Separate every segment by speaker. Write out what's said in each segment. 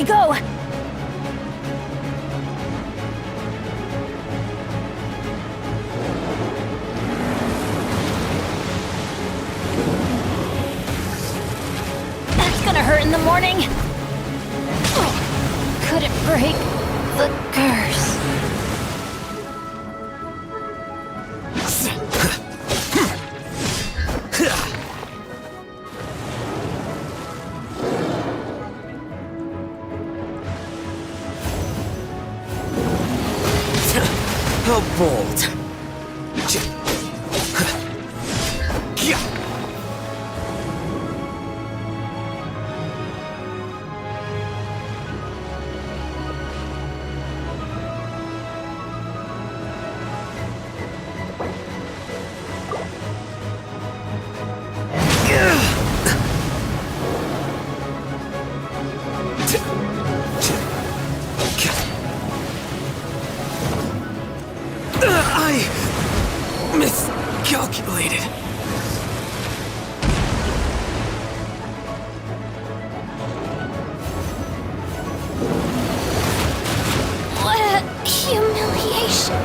Speaker 1: we go! That's gonna hurt in the morning! Couldn't break the curse.
Speaker 2: How bold! I miscalculated.
Speaker 1: What a humiliation.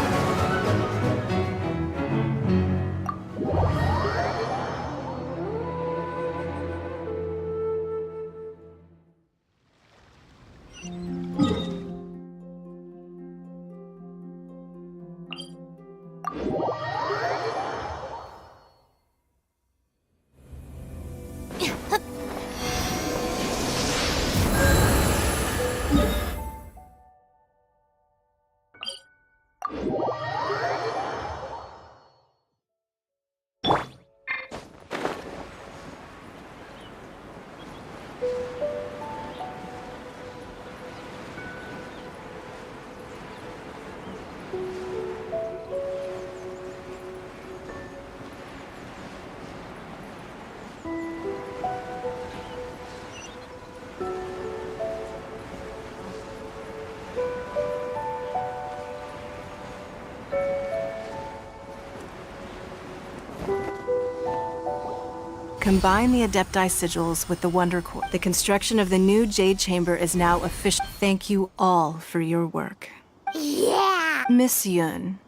Speaker 3: Combine the Adepti sigils with the Wonder Core. The construction of the new Jade Chamber is now official. Thank you all for your work.
Speaker 4: Yeah!
Speaker 3: Miss Yun,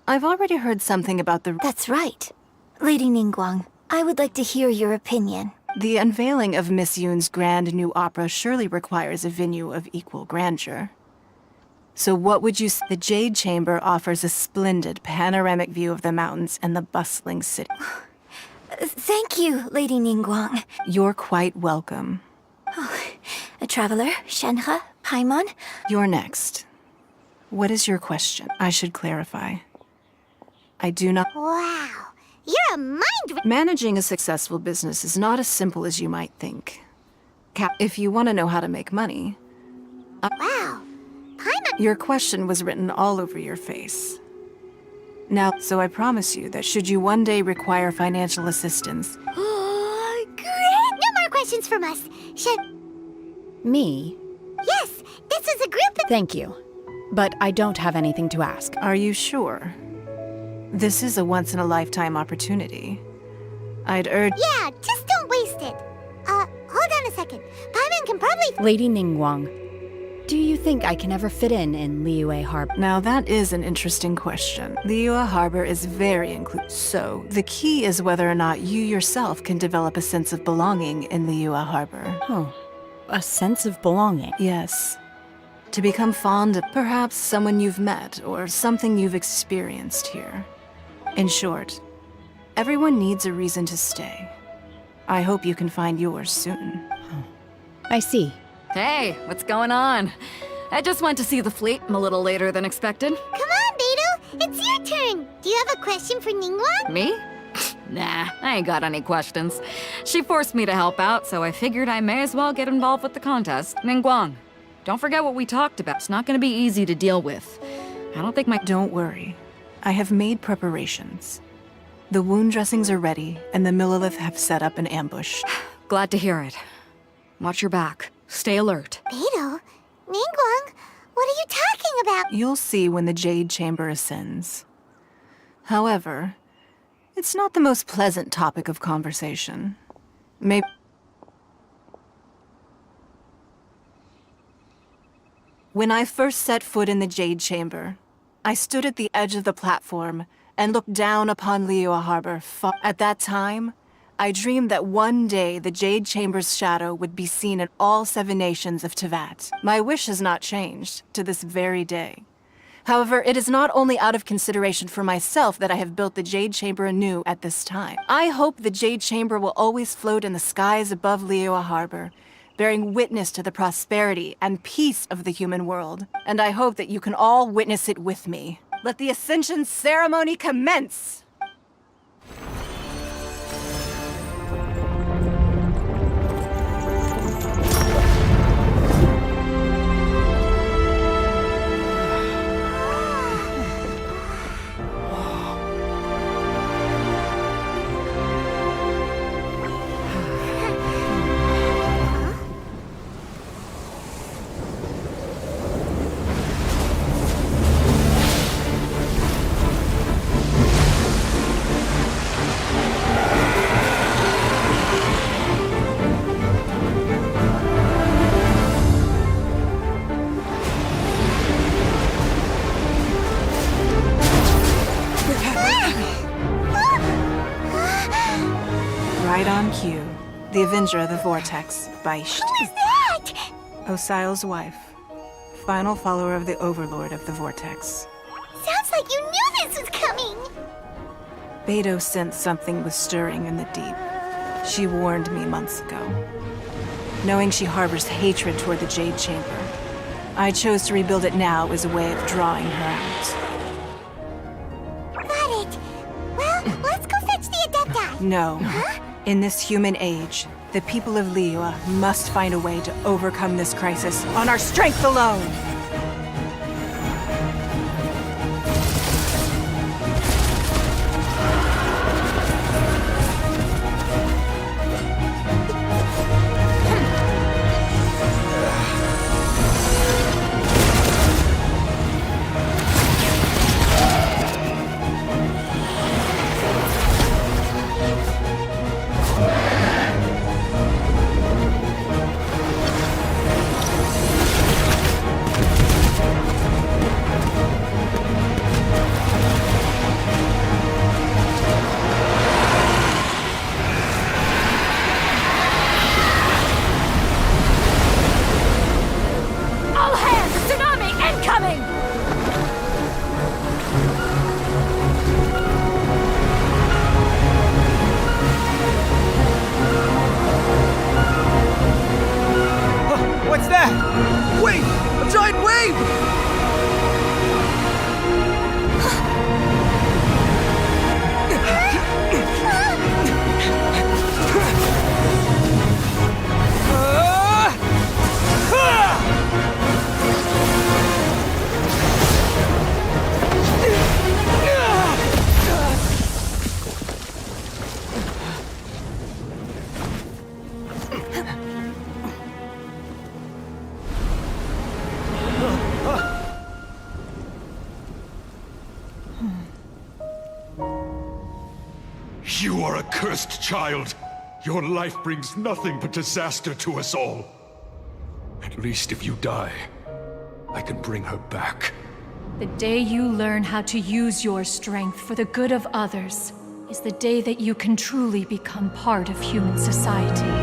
Speaker 3: I've already heard something about the...
Speaker 4: That's right. Lady Ningguang, I would like to hear your opinion.
Speaker 3: The unveiling of Miss Yun's grand new opera surely requires a venue of equal grandeur. So what would you say? The Jade Chamber offers a splendid panoramic view of the mountains and the bustling city.
Speaker 4: Thank you, Lady Ningguang.
Speaker 3: You're quite welcome.
Speaker 4: A traveler, Shenhe, Paimon.
Speaker 3: You're next. What is your question? I should clarify. I do not...
Speaker 4: Wow, you're a mind...
Speaker 3: Managing a successful business is not as simple as you might think. If you want to know how to make money...
Speaker 4: Wow, Paimon...
Speaker 3: Your question was written all over your face. Now, so I promise you that should you one day require financial assistance...
Speaker 4: Oh, great! No more questions from us.
Speaker 5: Me?
Speaker 4: Yes, this is a group...
Speaker 5: Thank you. But I don't have anything to ask.
Speaker 3: Are you sure? This is a once-in-a-lifetime opportunity. I'd urge...
Speaker 4: Yeah, just don't waste it. Hold on a second. Paimon can probably...
Speaker 5: Lady Ningguang, do you think I can ever fit in Liyue Harbor?
Speaker 3: Now that is an interesting question. Liyue Harbor is very inclusive, so the key is whether or not you yourself can develop a sense of belonging in Liyue Harbor.
Speaker 5: Oh, a sense of belonging.
Speaker 3: Yes. To become fond of perhaps someone you've met or something you've experienced here. In short, everyone needs a reason to stay. I hope you can find yours soon.
Speaker 5: I see.
Speaker 6: Hey, what's going on? I just went to see the fleet a little later than expected.
Speaker 4: Come on, Beidou, it's your turn. Do you have a question for Ningguang?
Speaker 6: Me? Nah, I ain't got any questions. She forced me to help out, so I figured I may as well get involved with the contest. Ningguang, don't forget what we talked about. It's not gonna be easy to deal with. I don't think my...
Speaker 3: Don't worry. I have made preparations. The wound dressings are ready, and the Millilith have set up an ambush.
Speaker 6: Glad to hear it. Watch your back. Stay alert.
Speaker 4: Beidou, Ningguang, what are you talking about?
Speaker 3: You'll see when the Jade Chamber ascends. However, it's not the most pleasant topic of conversation. Maybe... When I first set foot in the Jade Chamber, I stood at the edge of the platform and looked down upon Liyue Harbor. At that time, I dreamed that one day the Jade Chamber's shadow would be seen in all 7 nations of Tevat. My wish has not changed to this very day. However, it is not only out of consideration for myself that I have built the Jade Chamber anew at this time. I hope the Jade Chamber will always float in the skies above Liyue Harbor, bearing witness to the prosperity and peace of the human world. And I hope that you can all witness it with me. Let the Ascension ceremony commence! Right on cue. The Avenger of the Vortex, Beisht.
Speaker 4: Who is that?
Speaker 3: Osial's wife. Final follower of the Overlord of the Vortex.
Speaker 4: Sounds like you knew this was coming.
Speaker 3: Beidou sensed something was stirring in the deep. She warned me months ago. Knowing she harbors hatred toward the Jade Chamber, I chose to rebuild it now as a way of drawing her out.
Speaker 4: Got it. Well, let's go fetch the Adepti.
Speaker 3: No. In this human age, the people of Liyue must find a way to overcome this crisis on our strength alone!
Speaker 1: All hands! Tsunami incoming!
Speaker 2: What's that? Wait! A giant wave!
Speaker 7: You are a cursed child. Your life brings nothing but disaster to us all. At least if you die, I can bring her back.
Speaker 8: The day you learn how to use your strength for the good of others is the day that you can truly become part of human society.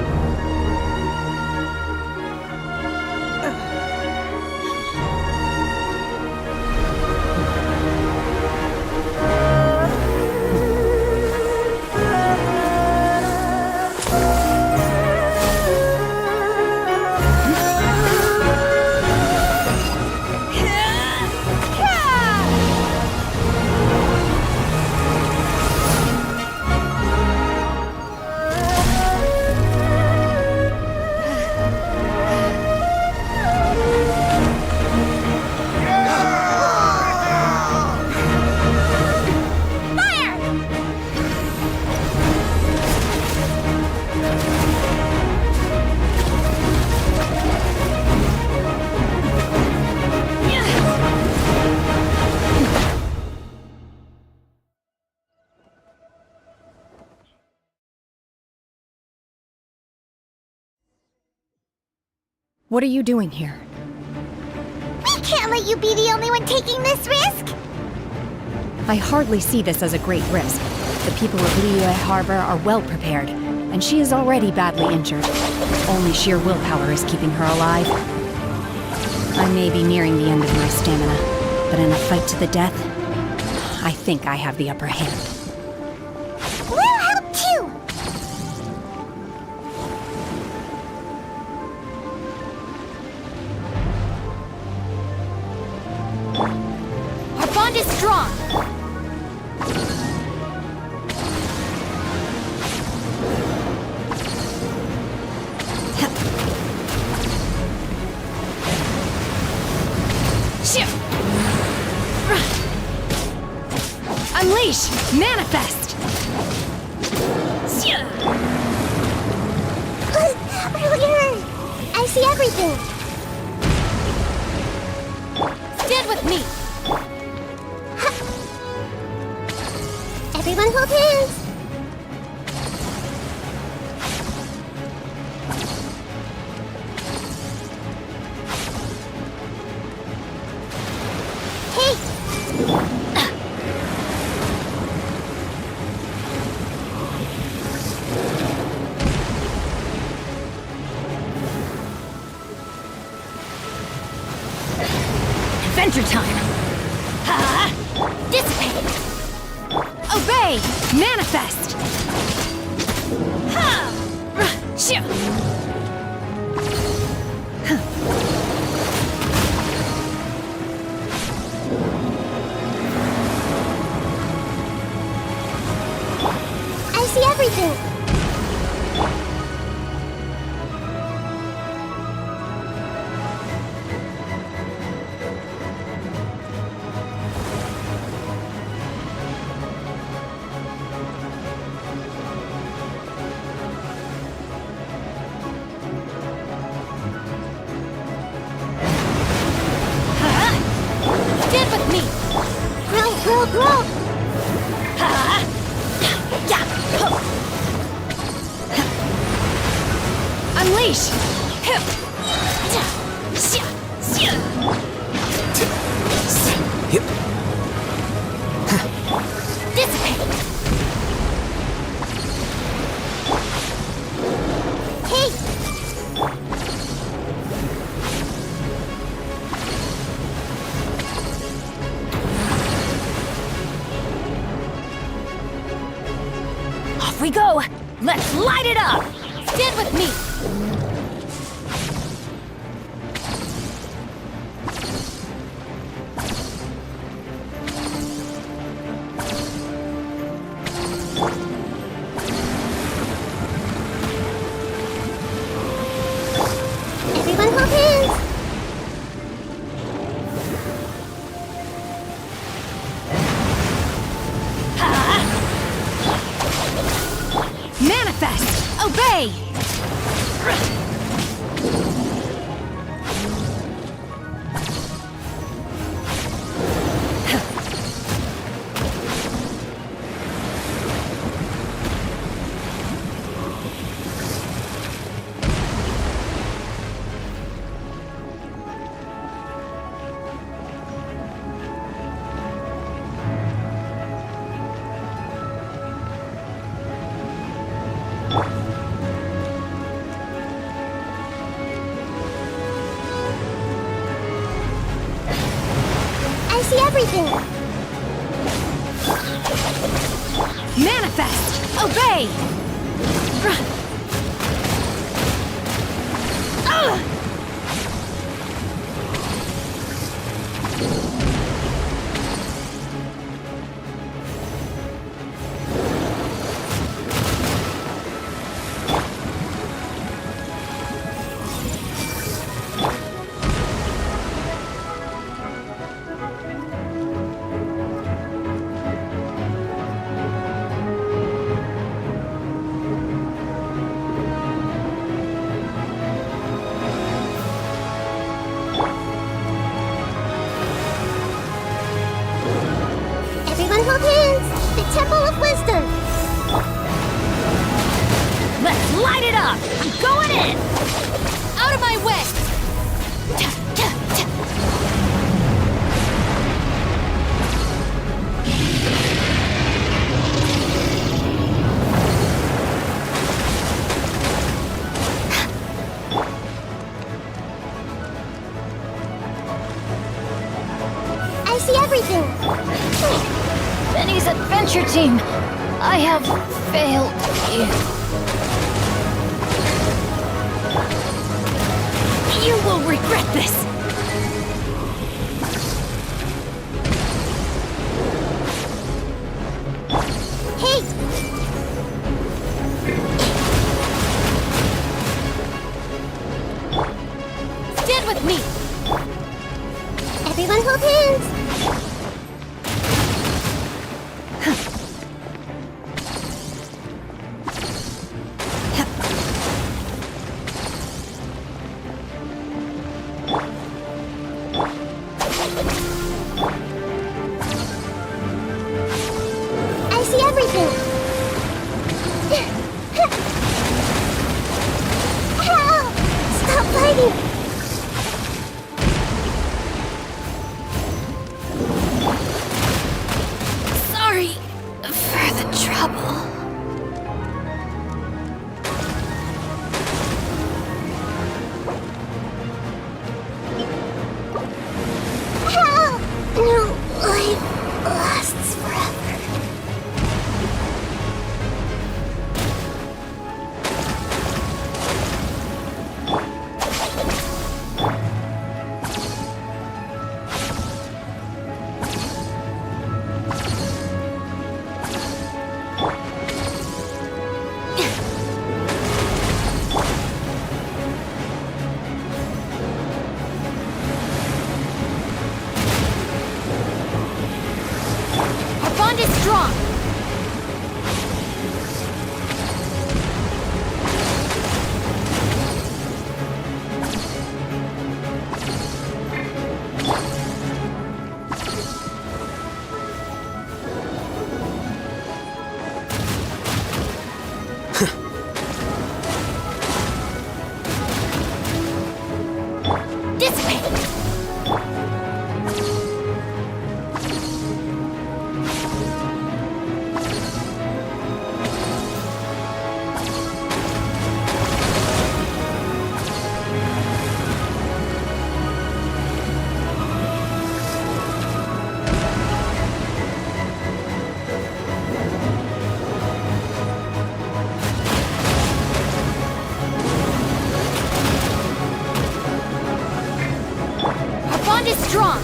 Speaker 5: What are you doing here?
Speaker 4: can't let you be the only one taking this risk!
Speaker 5: I hardly see this as a great risk. The people of Liyue Harbor are well prepared, and she is already badly injured. Only sheer willpower is keeping her alive. I may be nearing the end of my stamina, but in a fight to the death, I think I have the upper hand.
Speaker 4: We'll help too!
Speaker 1: Our bond is strong!
Speaker 5: Unleash! Manifest!
Speaker 4: Earlier! I see everything!
Speaker 1: Stand with me!
Speaker 4: Everyone hold hands! Hey!
Speaker 1: Adventure time! Ha! Dissipate!
Speaker 5: Obey! Manifest!
Speaker 1: Ha! Shoo!
Speaker 4: I see everything!
Speaker 1: Stand with me!
Speaker 4: Grow!
Speaker 1: Ha! Yeah! Ho!
Speaker 5: Unleash!
Speaker 1: Hip! Ja! Xia! Xia! Dissipate!
Speaker 4: Hey!
Speaker 1: Off we go! Let's light it up! Stand with me!
Speaker 4: Everyone hold hands!
Speaker 5: Manifest! Obey!
Speaker 4: I see everything!
Speaker 5: Manifest! Obey!
Speaker 4: Everyone hold hands! The Temple of Wisdom!
Speaker 1: Let's light it up! I'm going in! Out of my way!
Speaker 4: see everything.
Speaker 1: Benny's adventure team. I have failed you. You will regret this.
Speaker 4: Hey!
Speaker 1: Stand with me.
Speaker 4: Everyone hold hands. I see everything. Help! Stop fighting!
Speaker 1: Sorry for the trouble.
Speaker 4: Help! No life lasts forever.
Speaker 1: Our bond is strong. Dissipate. Our bond is strong.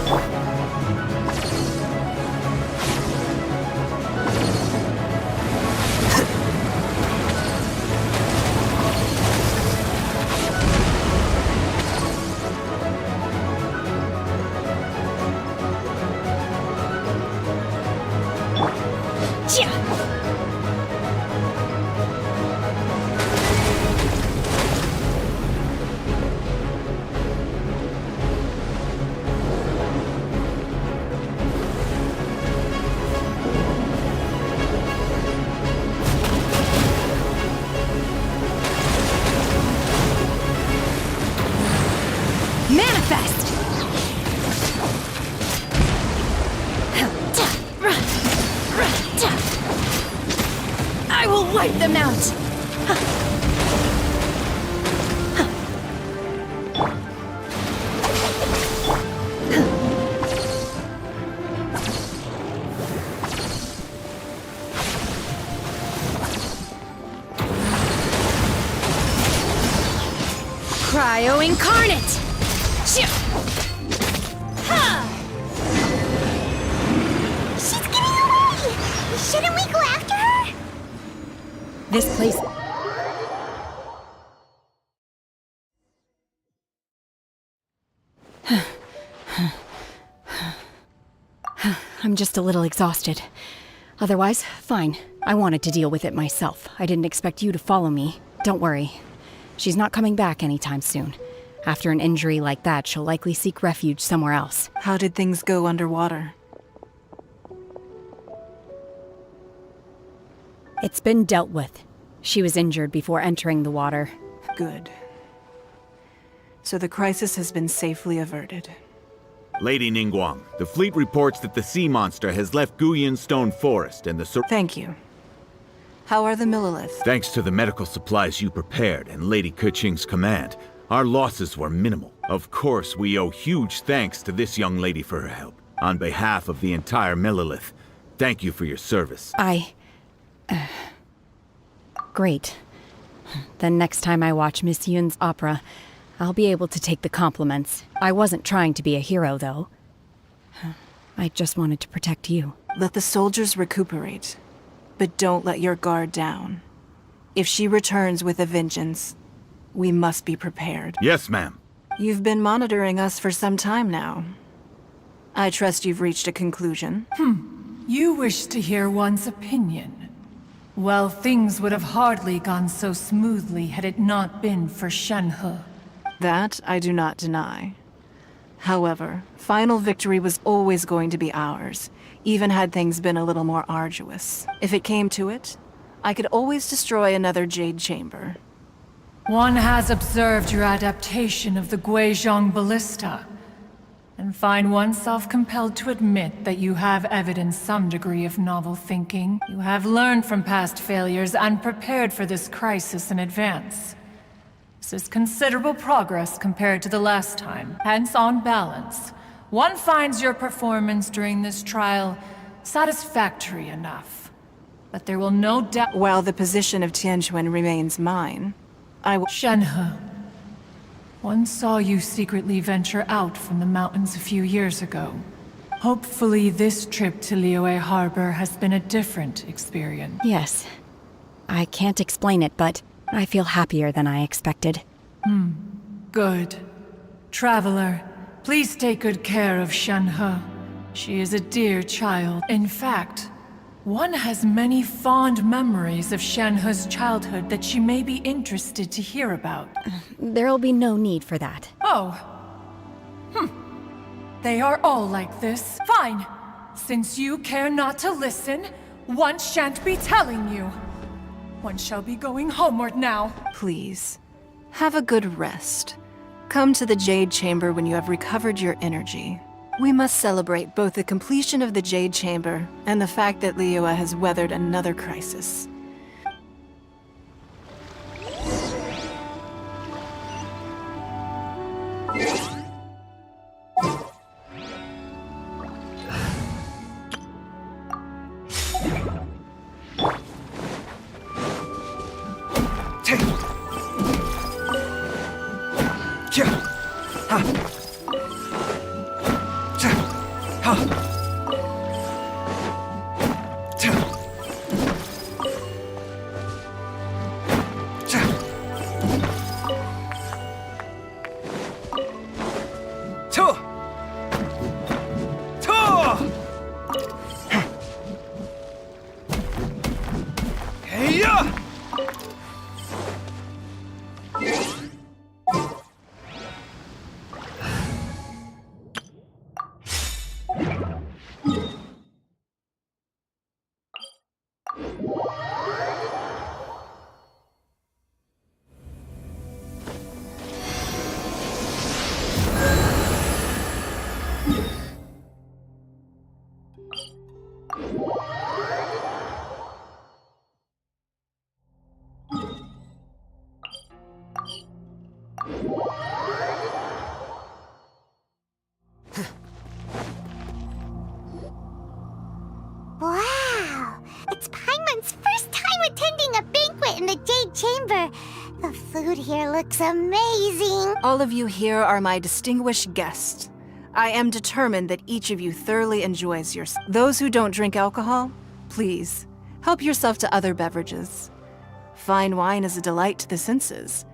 Speaker 1: Manifest! I will wipe them out! Cryo Incarnate!
Speaker 4: She's getting away! Shouldn't we go after her?
Speaker 5: This place... I'm just a little exhausted. Otherwise, fine. I wanted to deal with it myself. I didn't expect you to follow me. Don't worry. She's not coming back anytime soon. After an injury like that, she'll likely seek refuge somewhere else.
Speaker 3: How did things go underwater?
Speaker 5: It's been dealt with. She was injured before entering the water.
Speaker 3: Good. So the crisis has been safely averted.
Speaker 9: Lady Ningguang, the fleet reports that the sea monster has left Guyan Stone Forest and the
Speaker 3: Thank you. How are the Millilith?
Speaker 9: Thanks to the medical supplies you prepared and Lady Keqing's command, our losses were minimal. Of course, we owe huge thanks to this young lady for her help. On behalf of the entire Millelith, thank you for your service.
Speaker 5: Great. Then next time I watch Miss Yun's opera, I'll be able to take the compliments. I wasn't trying to be a hero, though. I just wanted to protect you.
Speaker 3: Let the soldiers recuperate, but don't let your guard down. If she returns with a vengeance, we must be prepared.
Speaker 9: Yes, ma'am.
Speaker 3: You've been monitoring us for some time now. I trust you've reached a conclusion.
Speaker 8: You wish to hear one's opinion. Well, things would have hardly gone so smoothly had it not been for Shenhe.
Speaker 3: That I do not deny. However, final victory was always going to be ours, even had things been a little more arduous. If it came to it, I could always destroy another Jade Chamber.
Speaker 8: One has observed your adaptation of the Guizhong Ballista, and find oneself compelled to admit that you have evidenced some degree of novel thinking. You have learned from past failures and prepared for this crisis in advance. This is considerable progress compared to the last time. Hence, on balance, one finds your performance during this trial satisfactory enough. But there will no doubt—
Speaker 3: While the position of Tianquan remains mine, I will—
Speaker 8: Shenhe, one saw you secretly venture out from the mountains a few years ago. Hopefully this trip to Liyue Harbor has been a different experience.
Speaker 5: Yes. I can't explain it, but I feel happier than I expected.
Speaker 8: Good. Traveler, please take good care of Shenhe. She is a dear child. In fact, one has many fond memories of Shenhe's childhood that she may be interested to hear about.
Speaker 5: There'll be no need for that.
Speaker 8: Oh. They are all like this. Fine. Since you care not to listen, one shan't be telling you. One shall be going homeward now.
Speaker 3: Please, have a good rest. Come to the Jade Chamber when you have recovered your energy. We must celebrate both the completion of the Jade Chamber and the fact that Liyue has weathered another crisis.
Speaker 4: Wow! It's Paimon's first time attending a banquet in the Jade Chamber. The food here looks amazing.
Speaker 3: All of you here are my distinguished guests. I am determined that each of you thoroughly enjoys yourself. Those who don't drink alcohol, please, help yourself to other beverages. Fine wine is a delight to the senses,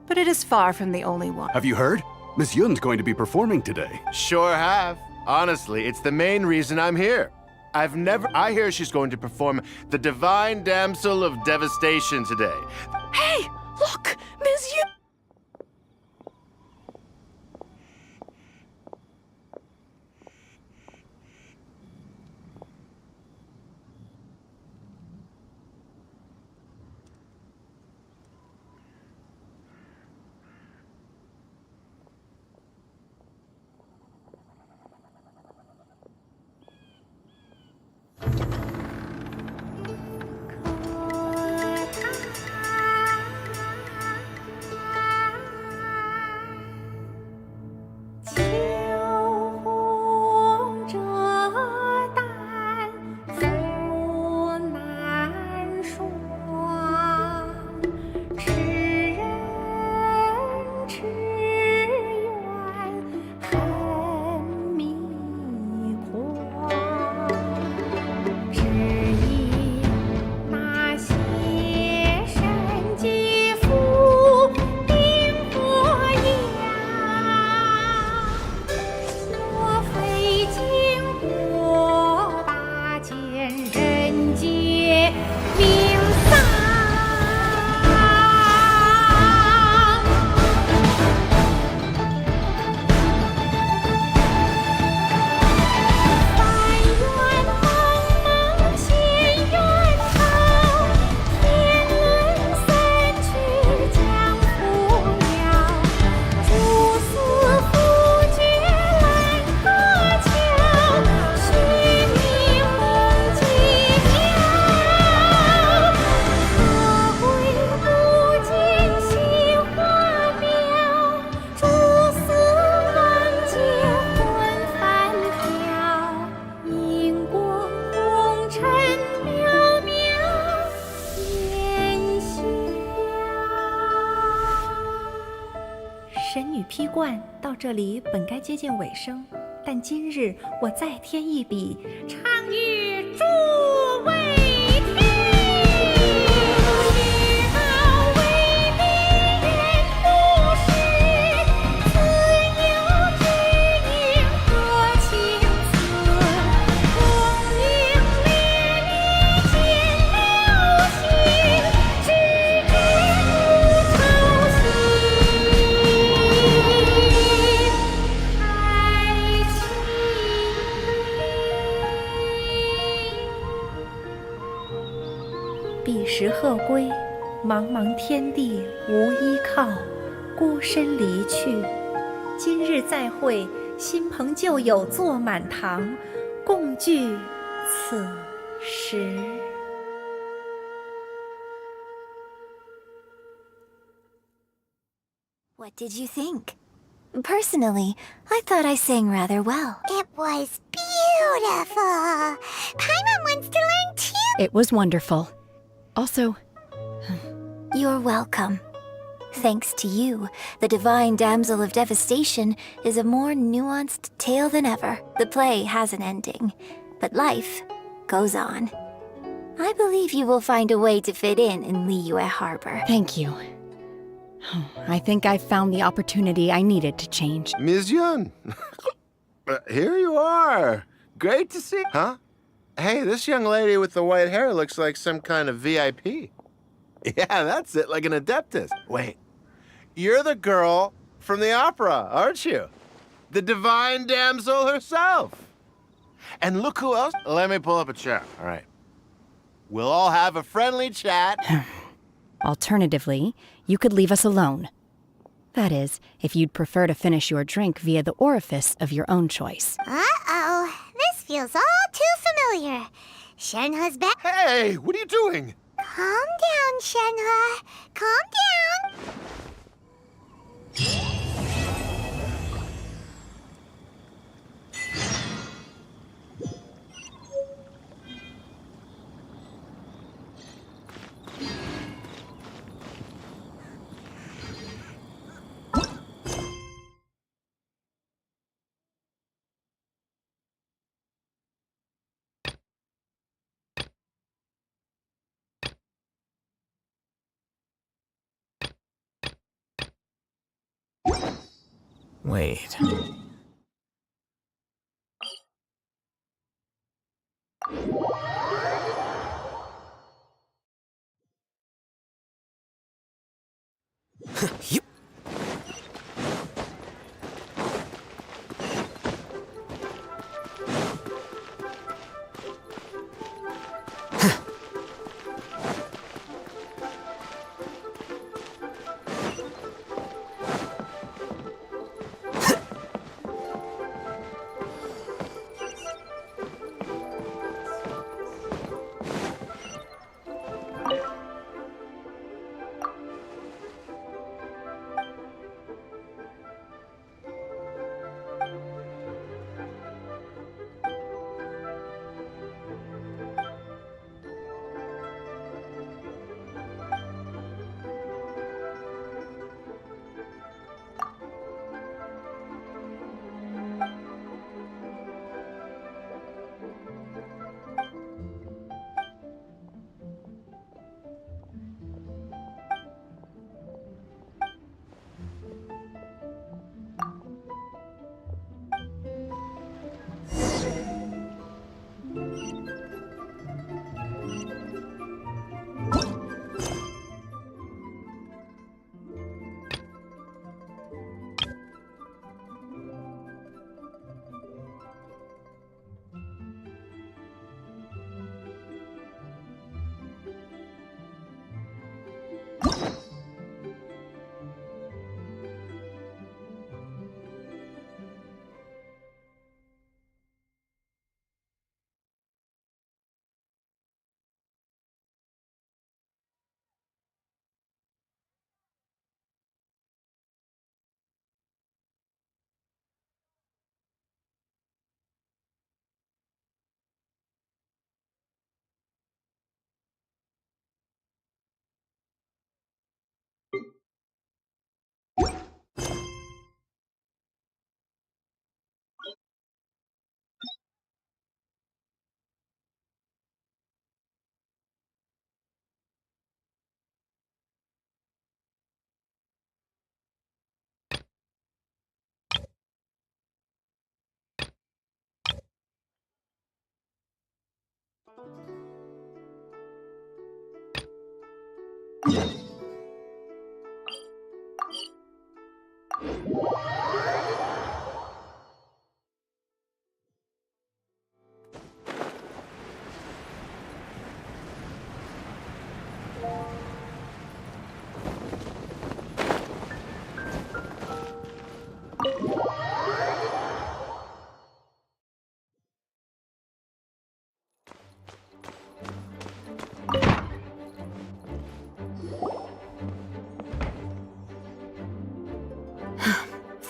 Speaker 3: but it is far from the only one.
Speaker 10: Have you heard? Miss Yun's going to be performing today.
Speaker 11: Sure have. Honestly, it's the main reason I'm here. I hear she's going to perform the Divine Damsel of Devastation today.
Speaker 1: Hey, look, Miss Yu.
Speaker 12: 幻到这里本该接近尾声，但今日我再添一笔，唱与诸位听。彼时鹤归，茫茫天地无依靠，孤身离去。今日再会，新朋旧友坐满堂，共聚此时。
Speaker 1: What did you think? Personally, I thought I sang rather well.
Speaker 4: It was beautiful. Paimon wants to learn too.
Speaker 5: It was wonderful. Also,
Speaker 1: You're welcome. Thanks to you, the Divine Damsel of Devastation is a more nuanced tale than ever. The play has an ending, but life goes on. I believe you will find a way to fit in Liyue Harbor.
Speaker 5: thank you. I think I've found the opportunity I needed to change.
Speaker 11: Ms. Yun. Here you are. Great to see. Huh? Hey, this young lady with the white hair looks like some kind of VIP. Yeah, that's it, like an adeptus. Wait, you're the girl from the opera, aren't you? The divine damsel herself. And look who else. Let me pull up a chair, all right. We'll all have a friendly chat.
Speaker 5: Alternatively, you could leave us alone. That is, if you'd prefer to finish your drink via the orifice of your own choice.
Speaker 4: Uh-oh. This feels all too familiar. Shenhe's back.
Speaker 11: Hey, what are you doing?
Speaker 4: Calm down, Shenhe. Calm down.
Speaker 2: Wait. Yep.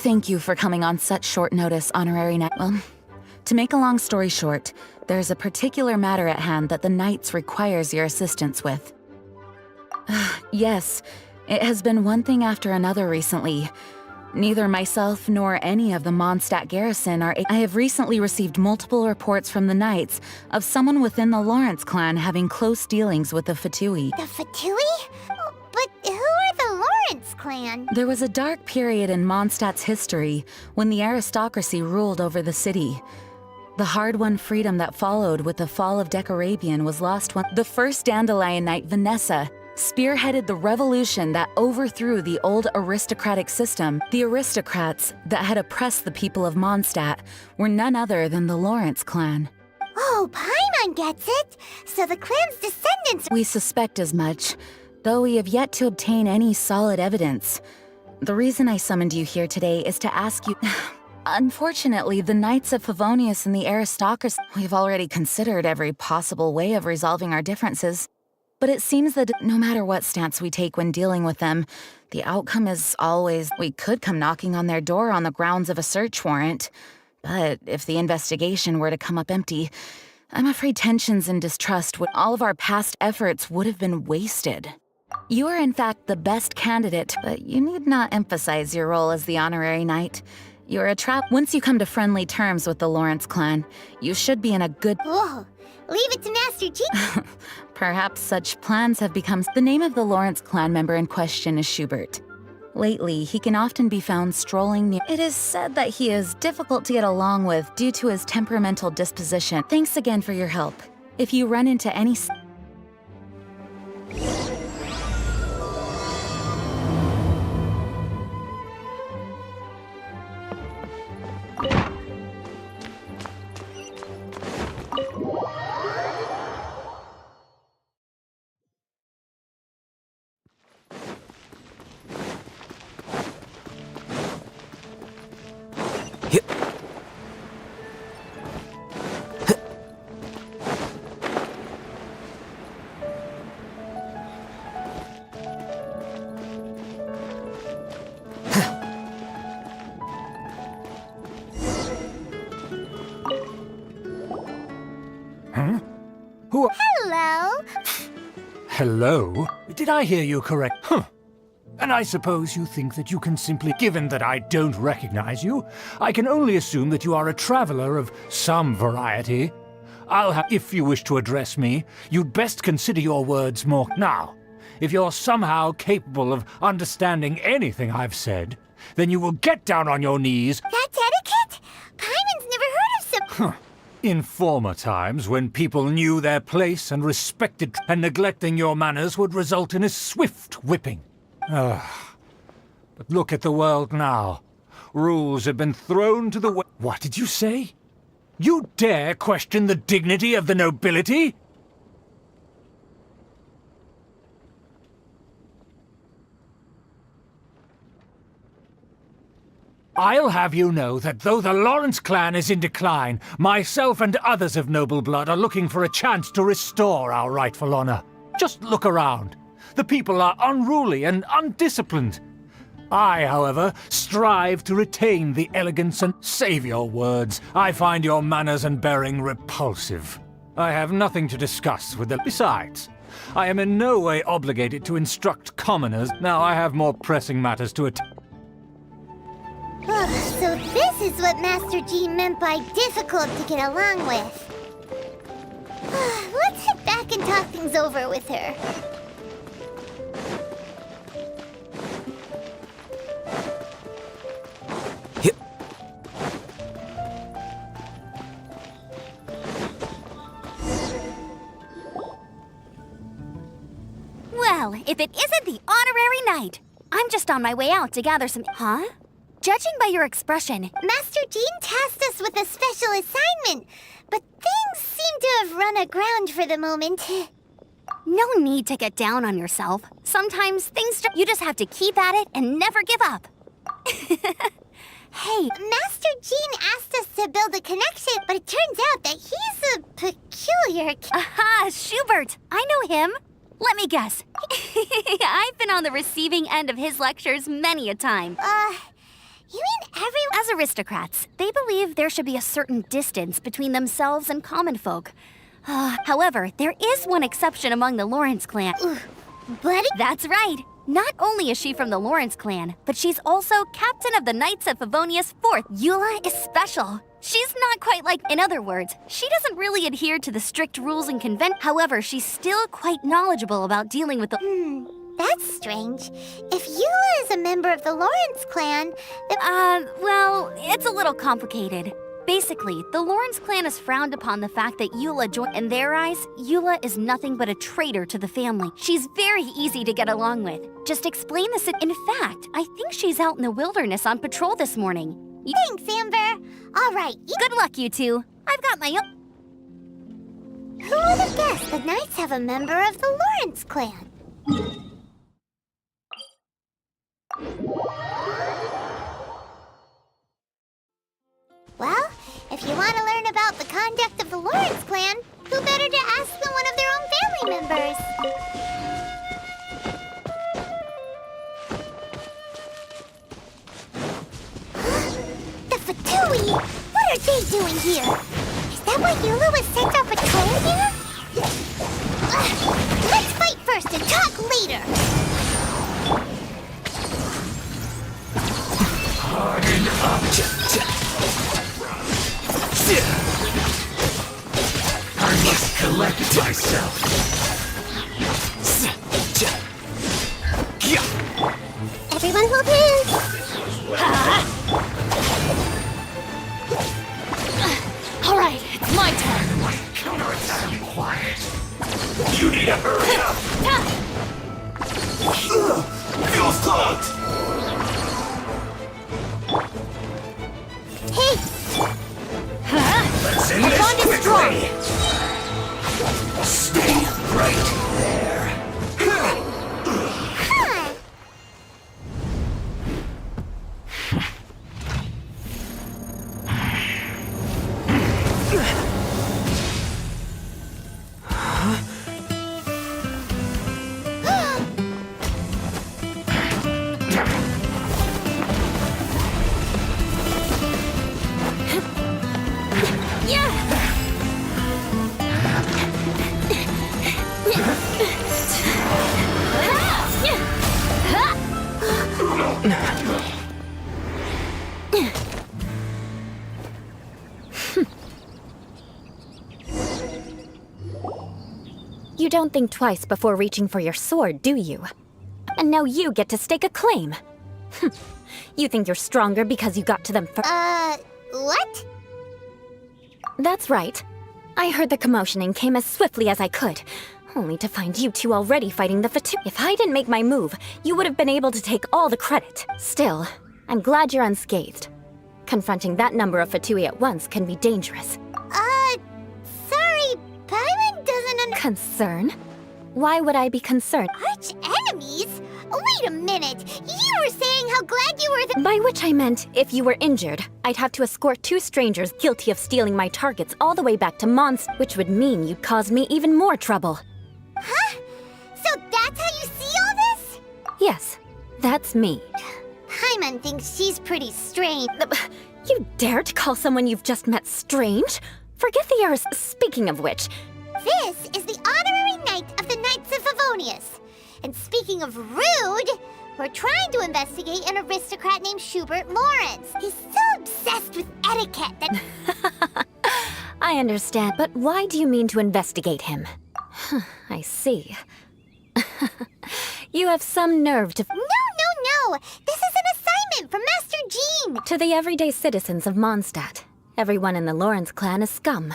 Speaker 6: Thank you for coming on such short notice, Honorary Knight. Well, to make a long story short, there's a particular matter at hand that the Knights requires your assistance with. Yes, it has been one thing after another recently. Neither myself nor any of the Mondstadt garrison are... I have recently received multiple reports from the Knights of someone within the Lawrence clan having close dealings with the Fatui.
Speaker 4: The Fatui? But who are the Lawrence clan?
Speaker 6: There was a dark period in Mondstadt's history when the aristocracy ruled over the city. The hard-won freedom that followed with the fall of Decarabian was lost when the first Dandelion Knight, Vanessa, spearheaded the revolution that overthrew the old aristocratic system. The aristocrats that had oppressed the people of Mondstadt were none other than the Lawrence clan.
Speaker 4: Oh, Paimon gets it! So the clan's descendants...
Speaker 6: We suspect as much, though we have yet to obtain any solid evidence. The reason I summoned you here today is to ask you... Unfortunately, the Knights of Favonius and the aristocracy... We've already considered every possible way of resolving our differences. But it seems that no matter what stance we take when dealing with them, the outcome is always we could come knocking on their door on the grounds of a search warrant. But if the investigation were to come up empty, I'm afraid tensions and distrust would all of our past efforts would have been wasted. You are in fact the best candidate, but you need not emphasize your role as the honorary knight. You're a trap. Once you come to friendly terms with the Lawrence clan, you should be in a good...
Speaker 4: Whoa! Leave it to Master G.
Speaker 6: Perhaps such plans have become... The name of the Lawrence clan member in question is Schubert. Lately, he can often be found strolling near... It is said that he is difficult to get along with due to his temperamental disposition. Thanks again for your help. If you run into any...
Speaker 4: Hello?
Speaker 13: Hello? Did I hear you correct? Huh. And I suppose you think that you can simply... Given that I don't recognize you, I can only assume that you are a traveler of some variety. If you wish to address me, you'd best consider your words more... Now, if you're somehow capable of understanding anything I've said, then you will get down on your knees...
Speaker 4: That's etiquette? Paimon's never heard of some...
Speaker 13: Huh. In former times, when people knew their place and respected, and neglecting your manners would result in a swift whipping. But look at the world now. Rules have been thrown to the... What did you say? You dare question the dignity of the nobility? I'll have you know that though the Lawrence clan is in decline, myself and others of noble blood are looking for a chance to restore our rightful honor. Just look around. The people are unruly and undisciplined. I, however, strive to retain the elegance and... Save your words. I find your manners and bearing repulsive. I have nothing to discuss with them. Besides, I am in no way obligated to instruct commoners. Now I have more pressing matters to attend.
Speaker 4: So this is what Master G meant by difficult to get along with. Let's head back and talk things over with her.
Speaker 1: Well,
Speaker 14: Well, if it isn't the honorary knight. I'm just on my way out to gather some... Huh? Judging by your expression...
Speaker 4: Master Jean tasked us with a special assignment, but things seem to have run aground for the moment.
Speaker 14: No need to get down on yourself. Sometimes things you just have to keep at it and never give up. Hey,
Speaker 4: Master Jean asked us to build a connection, but it turns out that he's a peculiar...
Speaker 14: Aha, Schubert! I know him. Let me guess. I've been on the receiving end of his lectures many a time.
Speaker 4: You mean everyone?
Speaker 14: As aristocrats, they believe there should be a certain distance between themselves and common folk. However, there is one exception among the Lawrence clan.
Speaker 4: Buddy?
Speaker 14: That's right. Not only is she from the Lawrence clan, but she's also captain of the Knights of Favonius IV. Eula is special. She's not quite like... In other words, she doesn't really adhere to the strict rules and conventions. However, she's still quite knowledgeable about dealing with the...
Speaker 4: That's strange. If Eula is a member of the Lawrence clan, then...
Speaker 14: well, it's a little complicated. Basically, the Lawrence clan is frowned upon the fact that Eula joined. In their eyes, Eula is nothing but a traitor to the family. She's very easy to get along with. Just explain this. In fact, I think she's out in the wilderness on patrol this morning.
Speaker 4: Thanks, Amber. All right.
Speaker 14: Good luck, you two. I've got my own...
Speaker 4: Who would have guessed the Knights have a member of the Lawrence clan? Well, if you want to learn about the conduct of the Lawrence clan, who better to ask than one of their own family members? The Fatui! What are they doing here? Is that why Eula was sent on patrol here? Let's fight first and talk later!
Speaker 2: Harden up. I must collect myself.
Speaker 4: Everyone hold hands!
Speaker 14: All right, it's my turn.
Speaker 2: My counterattack be quiet. You need to hurry up. Feels clogged.
Speaker 4: Hey!
Speaker 2: Let's end this quickly. Stay right there.
Speaker 5: You don't think twice before reaching for your sword, do you? And now you get to stake a claim. You think you're stronger because you got to them first?
Speaker 4: What?
Speaker 5: That's right. I heard the commotion and came as swiftly as I could, only to find you two already fighting the Fatui. If I didn't make my move, you would have been able to take all the credit. Still, I'm glad you're unscathed. Confronting that number of Fatui at once can be dangerous.
Speaker 4: Sorry, Paimon doesn't
Speaker 5: Concern? Why would I be concerned?
Speaker 4: Arch enemies? Wait a minute! You were saying how glad you were
Speaker 5: By which I meant, if you were injured, I'd have to escort two strangers guilty of stealing my targets all the way back to Mons, which would mean you'd cause me even more trouble.
Speaker 4: Huh? So that's how you see all this?
Speaker 5: Yes, that's me.
Speaker 4: Paimon thinks she's pretty strange.
Speaker 5: You dare to call someone you've just met strange? Forget the errors. Speaking of which...
Speaker 4: This is the honorary knight of the Knights of Favonius. And speaking of rude, we're trying to investigate an aristocrat named Schubert Lawrence. He's so obsessed with etiquette that...
Speaker 5: I understand, but why do you mean to investigate him? I see. You have some nerve to...
Speaker 4: No! This is an assignment from Master Jean!
Speaker 5: To the everyday citizens of Mondstadt, everyone in the Lawrence clan is scum.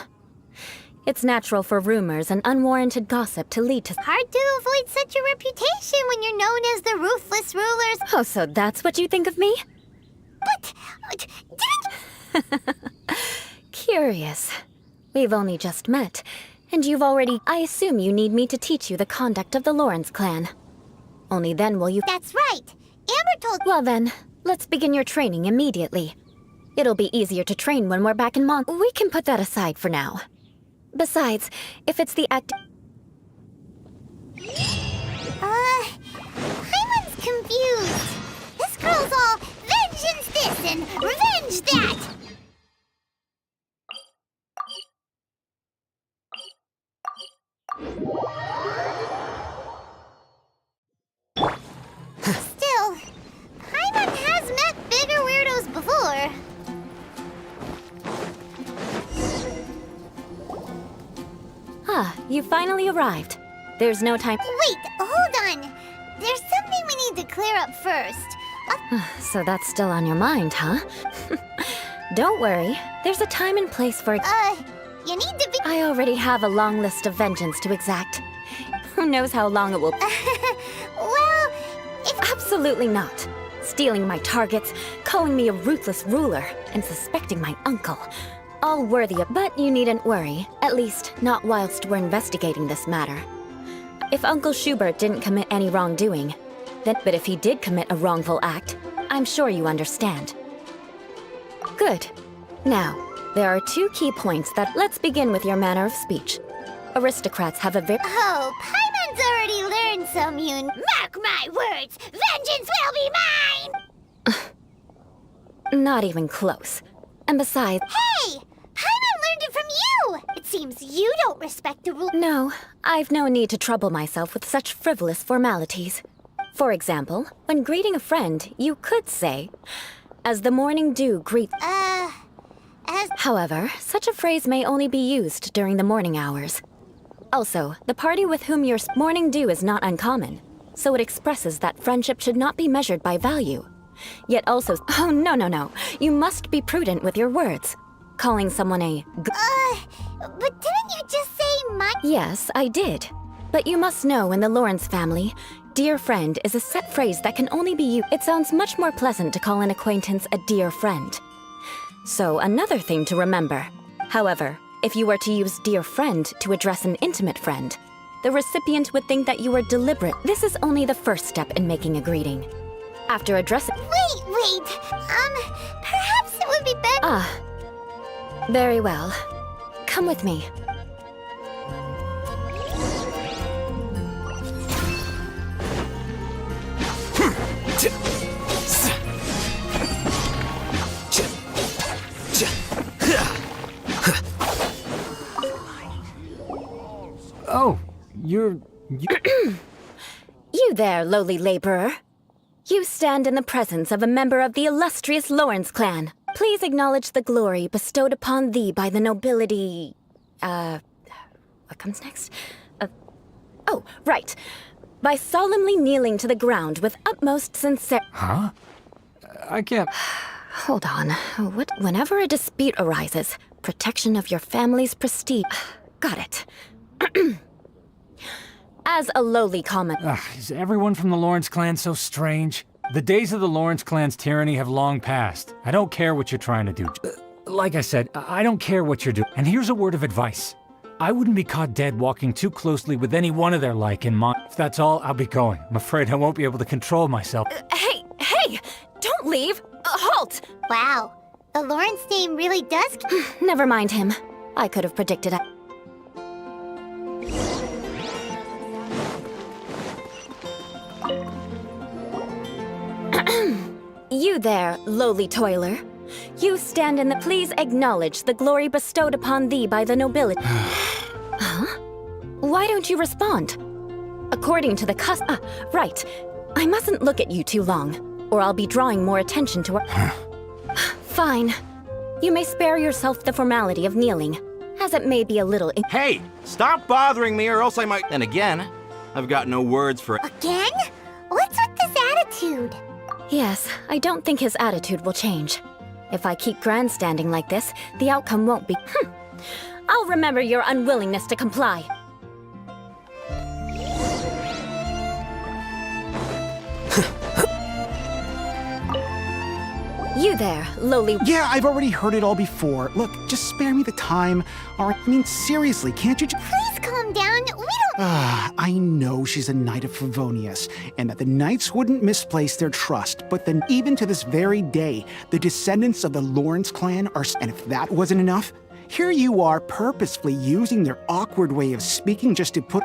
Speaker 5: It's natural for rumors and unwarranted gossip to lead to...
Speaker 4: Hard to avoid such a reputation when you're known as the ruthless rulers.
Speaker 5: Oh, so that's what you think of me?
Speaker 4: But, didn't...
Speaker 5: Curious. We've only just met, and you've already... I assume you need me to teach you the conduct of the Lawrence clan. Only then will you...
Speaker 4: That's right. Amber told...
Speaker 5: Well then, let's begin your training immediately. It'll be easier to train when we're back in We can put that aside for now. Besides, if it's the act...
Speaker 4: Paimon's confused. This girl's all vengeance this and revenge that. Still, Paimon has met bigger weirdos before.
Speaker 5: Ah, you finally arrived. There's no time...
Speaker 4: Wait, hold on. There's something we need to clear up first.
Speaker 5: So that's still on your mind, huh? Don't worry. There's a time and place for...
Speaker 4: You need to be...
Speaker 5: I already have a long list of vengeance to exact. Who knows how long it will...
Speaker 4: Well, if...
Speaker 5: Absolutely not. Stealing my targets, calling me a ruthless ruler, and suspecting my uncle. All worthy of... But you needn't worry. At least, not whilst we're investigating this matter. If Uncle Schubert didn't commit any wrongdoing, then... But if he did commit a wrongful act, I'm sure you understand. Good. Now, there are two key points that... Let's begin with your manner of speech. Aristocrats have a very...
Speaker 4: Oh, Paimon's already learned some Mark my words! Vengeance will be mine!
Speaker 5: Not even close. And besides...
Speaker 4: Hey! Paimon learned it from you! It seems you don't respect the rule.
Speaker 5: No, I've no need to trouble myself with such frivolous formalities. For example, when greeting a friend, you could say, "As the morning dew greets..." However, such a phrase may only be used during the morning hours. Also, the party with whom your morning dew is not uncommon, so it expresses that friendship should not be measured by value. Yet also... Oh, no. You must be prudent with your words. Calling someone a...
Speaker 4: But didn't you just say my...
Speaker 5: Yes, I did. But you must know in the Lawrence family, dear friend is a set phrase that can only be used. It sounds much more pleasant to call an acquaintance a dear friend. So, another thing to remember. However, if you were to use dear friend to address an intimate friend, the recipient would think that you were deliberate. This is only the first step in making a greeting. After addressing...
Speaker 4: Wait. Perhaps it would be better...
Speaker 5: Ah. Very well. Come with me.
Speaker 13: Oh, you...
Speaker 5: You there, lowly laborer. You stand in the presence of a member of the illustrious Lawrence clan. Please acknowledge the glory bestowed upon thee by the nobility... What comes next? Oh, right. By solemnly kneeling to the ground with utmost sincerity...
Speaker 13: Huh? I can't...
Speaker 5: Hold on. Whenever a dispute arises, protection of your family's prestige... Got it. As a lowly common...
Speaker 13: Is everyone from the Lawrence clan so strange? The days of the Lawrence clan's tyranny have long passed. I don't care what you're trying to do. Like I said, I don't care what you're doing. And here's a word of advice. I wouldn't be caught dead walking too closely with any one of their like in mind. If that's all, I'll be going. I'm afraid I won't be able to control myself.
Speaker 5: Hey! Don't leave! Halt!
Speaker 4: Wow, the Lawrence name really does...
Speaker 5: Never mind him. I could have predicted it. You there, lowly toiler. You stand in the... Please acknowledge the glory bestowed upon thee by the nobility. Huh? Why don't you respond? According to the right. I mustn't look at you too long, or I'll be drawing more attention to her. Fine. You may spare yourself the formality of kneeling, as it may be a little...
Speaker 15: Hey! Stop bothering me or else I might... And again, I've got no words for it.
Speaker 4: Again? What's with this attitude?
Speaker 5: Yes, I don't think his attitude will change. If I keep grandstanding like this, the outcome won't be...
Speaker 14: I'll remember your unwillingness to comply. You there, lowly—
Speaker 16: Yeah, I've already heard it all before. Look, just spare me the time. All right, I mean, seriously, can't you just—
Speaker 4: Please calm down. We don't—
Speaker 16: I know she's a knight of Favonius, and that the knights wouldn't misplace their trust, but then even to this very day, the descendants of the Lawrence clan are— And if that wasn't enough, here you are purposefully using their awkward way of speaking just to put—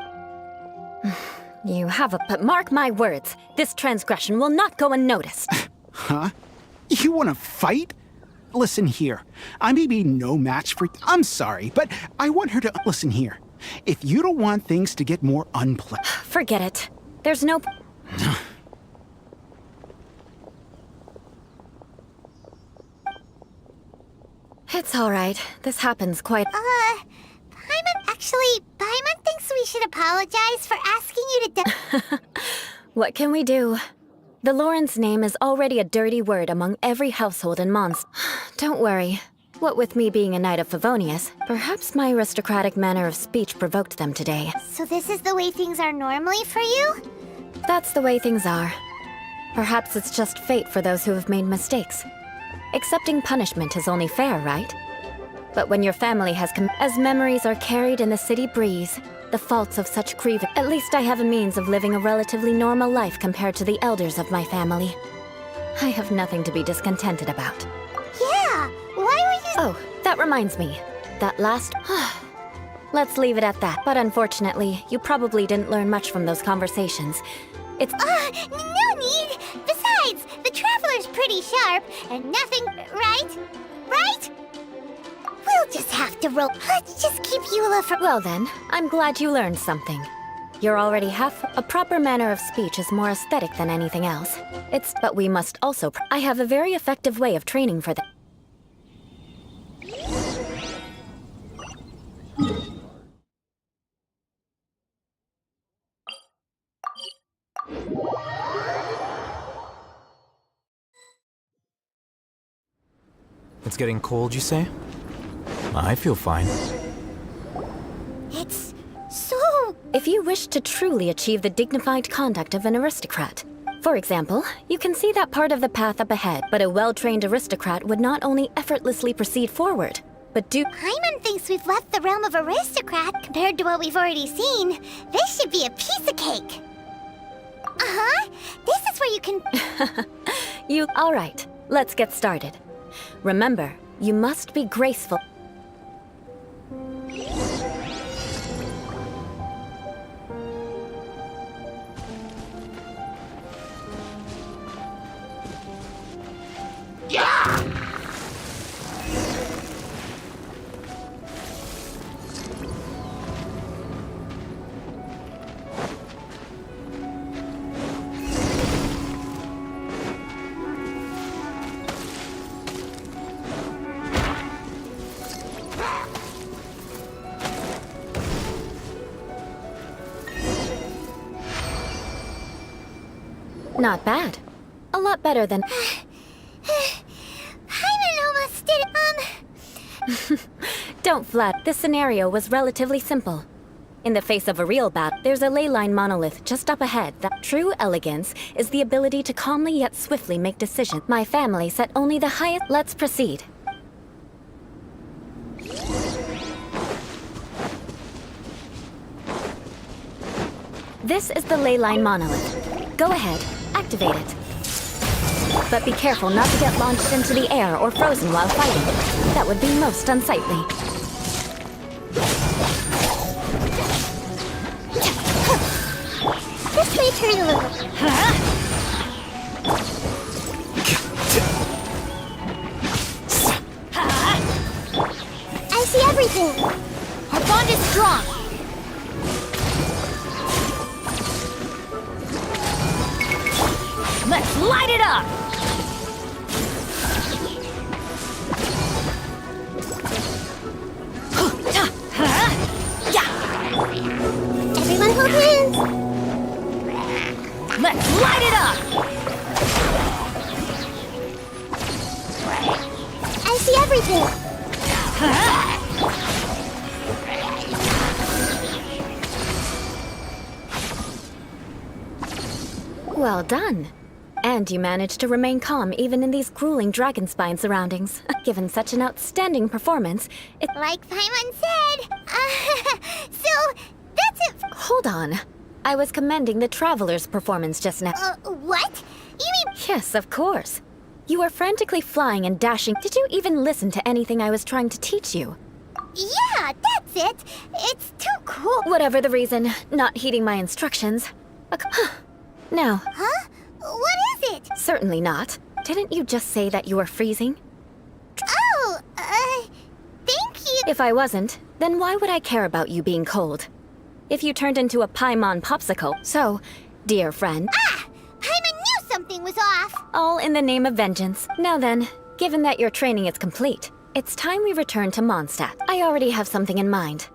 Speaker 14: You have a— But mark my words, this transgression will not go unnoticed.
Speaker 16: Huh? You want to fight? Listen here. I may be no match for— I'm sorry, but I want her to— Listen here. If you don't want things to get more unpleasant—
Speaker 14: Forget it. There's no— It's all right. This happens quite—
Speaker 4: Paimon thinks we should apologize for asking you to
Speaker 14: What can we do? The Lawrence name is already a dirty word among every household in Mons. Don't worry. What with me being a knight of Favonius, perhaps my aristocratic manner of speech provoked them today.
Speaker 4: So this is the way things are normally for you?
Speaker 14: That's the way things are. Perhaps it's just fate for those who have made mistakes. Accepting punishment is only fair, right? But when your family has as memories are carried in the city breeze, the faults of such grievance— At least I have a means of living a relatively normal life compared to the elders of my family. I have nothing to be discontented about.
Speaker 4: Yeah, why were you—
Speaker 14: Oh, that reminds me. That last— Let's leave it at that. But unfortunately, you probably didn't learn much from those conversations. It's—
Speaker 4: no need! Besides, the Traveler's pretty sharp, and nothing— Right? Right? We'll just have to roll— Let's just keep Eula for—
Speaker 14: Well then, I'm glad you learned something. You're already half— A proper manner of speech is more aesthetic than anything else. But we must also— I have a very effective way of training for that.
Speaker 17: It's getting cold, you say? I feel fine.
Speaker 4: It's so—
Speaker 14: If you wish to truly achieve the dignified conduct of an aristocrat, for example, you can see that part of the path up ahead, but a well-trained aristocrat would not only effortlessly proceed forward, but do—
Speaker 4: Paimon thinks we've left the realm of aristocrat compared to what we've already seen. This should be a piece of cake. This is where you can—
Speaker 14: All right, let's get started. Remember, you must be graceful. Not bad. A lot better than—
Speaker 4: Paimon almost did it,
Speaker 14: Don't flat. This scenario was relatively simple. In the face of a real battle, there's a ley line monolith just up ahead. That true elegance is the ability to calmly yet swiftly make decisions. My family set only the highest— Let's proceed. This is the ley line monolith. Go ahead, activate it. But be careful not to get launched into the air or frozen while fighting. That would be most unsightly.
Speaker 4: This may turn a little— I see everything!
Speaker 14: Our bond is strong! Let's light it up!
Speaker 4: Everyone hold hands!
Speaker 14: Let's light it up!
Speaker 4: I see everything!
Speaker 5: Well done. And you managed to remain calm even in these grueling dragonspine surroundings. Given such an outstanding performance, it—
Speaker 4: Like Paimon said. So, that's it.
Speaker 5: Hold on. I was commending the Traveler's performance just now.
Speaker 4: What? You mean—
Speaker 5: Yes, of course. You were frantically flying and dashing. Did you even listen to anything I was trying to teach you?
Speaker 4: Yeah, that's it. It's too cool.
Speaker 5: Whatever the reason, not heeding my instructions. Now.
Speaker 4: Huh? What is it?
Speaker 5: Certainly not. Didn't you just say that you were freezing?
Speaker 4: Oh, thank you.
Speaker 5: If I wasn't, then why would I care about you being cold? If you turned into a Paimon popsicle. So, dear friend.
Speaker 4: Ah! Paimon knew something was off.
Speaker 5: All in the name of vengeance. Now then, given that your training is complete, it's time we return to Mondstadt. I already have something in mind.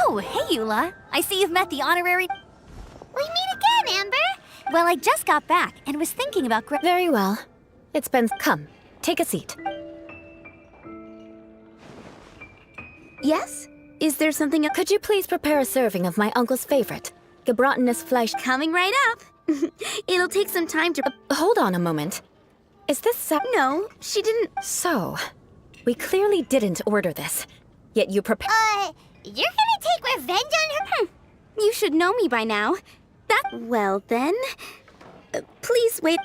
Speaker 14: Oh, hey, Eula. I see you've met the honorary...
Speaker 4: We meet again, Amber.
Speaker 14: Well, I just got back and was thinking about...
Speaker 5: Very well. It's been... Come, take a seat.
Speaker 14: Yes? Is there something...
Speaker 5: Could you please prepare a serving of my uncle's favorite, gebratenes Fleisch?
Speaker 14: Coming right up. It'll take some time to...
Speaker 5: Hold on a moment. Is this...
Speaker 14: No, she didn't...
Speaker 5: So, we clearly didn't order this. Yet you prepare...
Speaker 4: You're gonna take revenge on her?
Speaker 14: You should know me by now. Well then... please wait.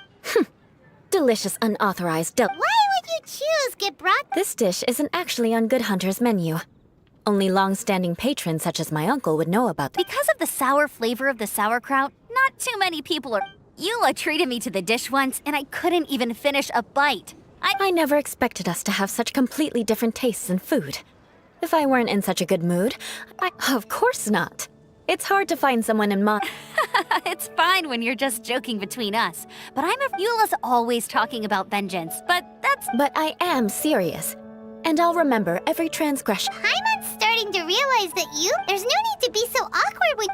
Speaker 5: Delicious unauthorized
Speaker 4: Why would you choose gebratenes?
Speaker 5: This dish isn't actually on Good Hunter's menu. Only long-standing patrons such as my uncle would know about this.
Speaker 14: Because of the sour flavor of the sauerkraut, not too many people are... Eula treated me to the dish once, and I couldn't even finish a bite.
Speaker 5: I never expected us to have such completely different tastes in food. If I weren't in such a good mood, Of course not. It's hard to find someone in
Speaker 14: It's fine when you're just joking between us. But Eula's always talking about vengeance, but
Speaker 5: I am serious. And I'll remember every transgression.
Speaker 4: Paimon's starting to realize that there's no need to be so awkward with...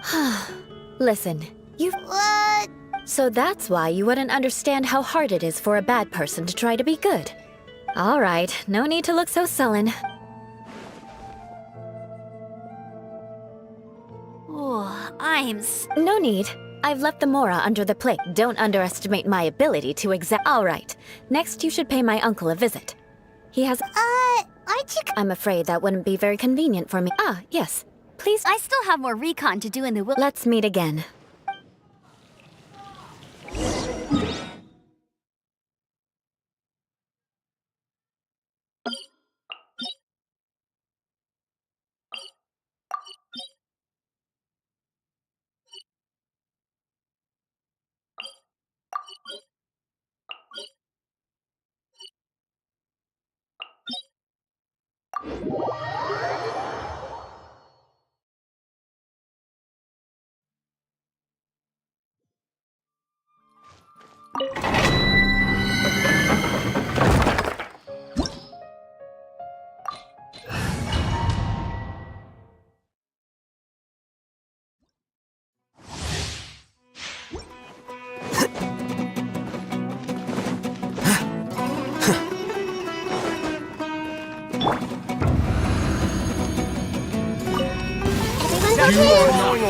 Speaker 5: Listen,
Speaker 4: What?
Speaker 5: So that's why you wouldn't understand how hard it is for a bad person to try to be good. All right, no need to look so sullen. No need. I've left the Mora under the plate. Don't underestimate my ability to All right. Next, you should pay my uncle a visit. He has...
Speaker 4: aren't you...
Speaker 5: I'm afraid that wouldn't be very convenient for me. Ah, yes. Please...
Speaker 14: I still have more recon to do in the...
Speaker 5: Let's meet again.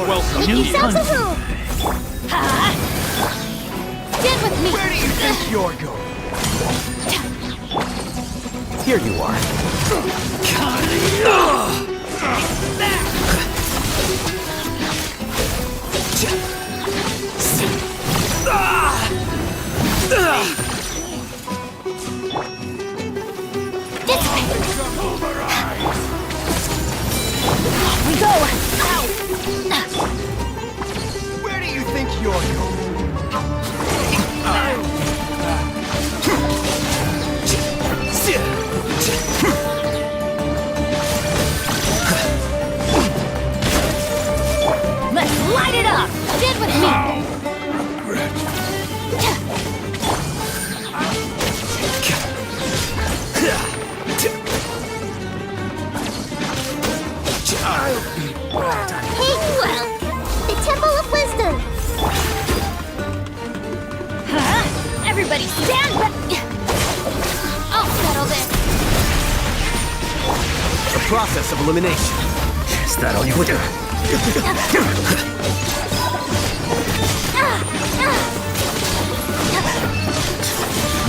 Speaker 4: Welcome. Make yourselves a move.
Speaker 14: Get with me.
Speaker 2: Where do you think you're going?
Speaker 17: Here you are.
Speaker 14: This way. Off we go.
Speaker 2: Where do you think you're going?
Speaker 14: Let's light it up. Get with me.
Speaker 4: Hey, the Temple of Wisdom.
Speaker 14: Everybody stand back! I'll settle this.
Speaker 2: The process of elimination. Is that all you would do?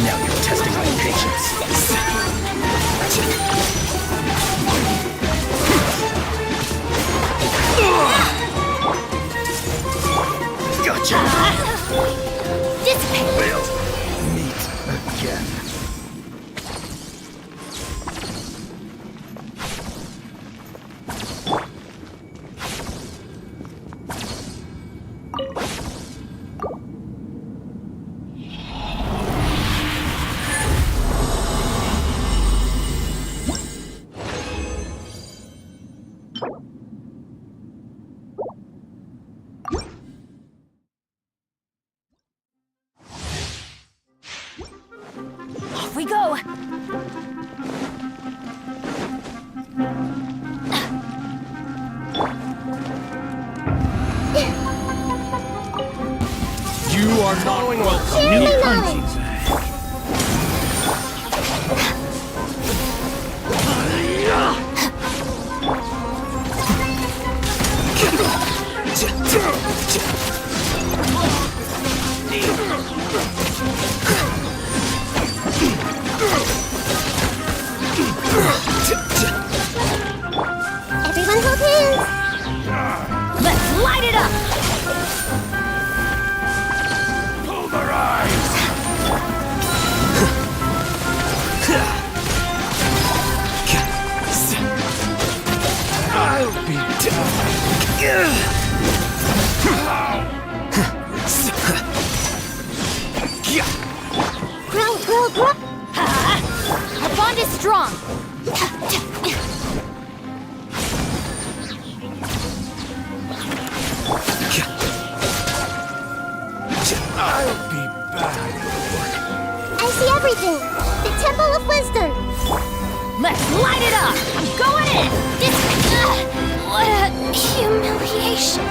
Speaker 2: Now you're testing my patience. Gotcha.
Speaker 14: Dissipate.
Speaker 2: We'll meet again.
Speaker 14: Off we go.
Speaker 13: You are not welcome.
Speaker 4: Share
Speaker 13: New
Speaker 4: the
Speaker 13: countries.
Speaker 4: Everyone hold hands.
Speaker 14: Let's light it up.
Speaker 2: Pulverize! I'll be
Speaker 4: Grow.
Speaker 14: Our bond is strong.
Speaker 2: I'll be back.
Speaker 4: I see everything. The Temple of Wisdom.
Speaker 14: Let's light it up. I'm going in. What a humiliation.